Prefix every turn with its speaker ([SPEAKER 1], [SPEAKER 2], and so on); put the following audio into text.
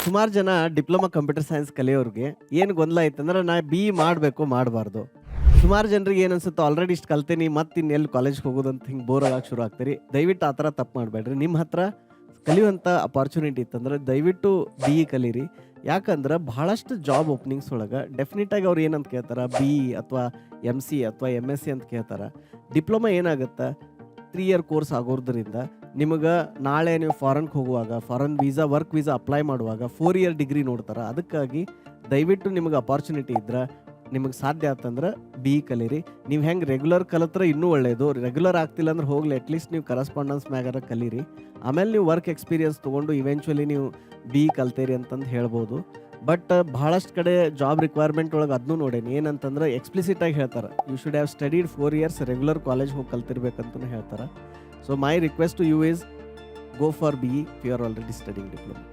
[SPEAKER 1] ಸುಮಾರು ಜನ diploma computer science ಕಲಿಯೋರಿಗೆ ಏನು ಗೊಂದಲ ಐತಂದ್ರೆ ನಾ ಬಿ ಮಾಡಬೇಕು ಮಾಡಬಾರ್ದು. ಸುಮಾರು ಜನರಿಗೆ ಏನು ಅನ್ಸುತ್ತೆ ಆಲ್ರೆಡಿ ಇಷ್ಟು ಕಲ್ತೀನಿ ಮತ್ತೆ ಇನ್ನೆಲ್ಲಿ ಕಾಲೇಜ್ಗೆ ಹೋಗೋದಂತ ಹಿಂಗೆ ಬೋರ್ ಆಗಕ್ಕೆ ಶುರು ಆಗ್ತೀರಿ. ದಯವಿಟ್ಟು ಆ ಥರ ತಪ್ಪು ಮಾಡಬೇಡ್ರಿ. ನಿಮ್ಮ ಹತ್ರ ಕಲಿಯುವಂಥ ಅಪಾರ್ಚುನಿಟಿ ಇತ್ತಂದ್ರೆ ದಯವಿಟ್ಟು ಬಿ ಇ ಕಲೀರಿ. ಯಾಕಂದ್ರೆ ಬಹಳಷ್ಟು ಜಾಬ್ ಓಪನಿಂಗ್ಸ್ ಒಳಗೆ ಡೆಫಿನೆಟಾಗಿ ಅವ್ರು ಏನಂತ ಕೇಳ್ತಾರೆ, ಬಿ ಇ ಅಥವಾ ಎಮ್ ಸಿ ಅಥವಾ ಎಮ್ ಎಸ್ ಸಿ ಅಂತ ಕೇಳ್ತಾರೆ. ಡಿಪ್ಲೊಮಾ ಏನಾಗುತ್ತೆ 3 ಇಯರ್ ಕೋರ್ಸ್ ಆಗೋದ್ರಿಂದ ನಿಮಗೆ ನಾಳೆ ನೀವು ಫಾರಿನ್ಗೆ ಹೋಗುವಾಗ foreign visa work visa apply ಮಾಡುವಾಗ 4 ಇಯರ್ ಡಿಗ್ರಿ ನೋಡ್ತಾರೆ. ಅದಕ್ಕಾಗಿ ದಯವಿಟ್ಟು ನಿಮಗೆ ಅಪಾರ್ಚುನಿಟಿ ಇದ್ರೆ ನಿಮಗೆ ಸಾಧ್ಯ ಆತಂದ್ರೆ ಬಿ ಇ ಕಲೀರಿ. ನೀವು ಹೆಂಗೆ ರೆಗ್ಯುಲರ್ ಕಲಿತ್ರೆ ಇನ್ನೂ ಒಳ್ಳೆಯದು. ರೆಗ್ಯುಲರ್ ಆಗ್ತಿಲ್ಲ ಅಂದ್ರೆ ಹೋಗ್ಲಿ ಅಟ್ಲೀಸ್ಟ್ ನೀವು ಕರೆಸ್ಪಾಂಡೆನ್ಸ್ ಮ್ಯಾಗಾರ ಕಲೀರಿ. ಆಮೇಲೆ ನೀವು ವರ್ಕ್ ಎಕ್ಸ್ಪೀರಿಯನ್ಸ್ ತೊಗೊಂಡು ಇವೆಂಚುಲಿ ನೀವು ಬಿ ಇ ಕಲ್ತೀರಿ ಅಂತಂದು ಹೇಳ್ಬೋದು. ಬಟ್ ಭಾಳಷ್ಟು ಕಡೆ ಜಾಬ್ ರಿಕ್ವೈರ್ಮೆಂಟ್ ಒಳಗೆ ಅದನ್ನೂ ನೋಡೇನಿ. ಏನಂತಂದ್ರೆ ಎಕ್ಸ್ಪ್ಲಿಸಿಟಾಗಿ ಹೇಳ್ತಾರೆ, you should have studied 4 years regular college ಹೋಗಿ ಕಲ್ತಿರ್ಬೇಕಂತಲೂ ಹೇಳ್ತಾರೆ. So my request to you is go for B E if you are already studying diploma.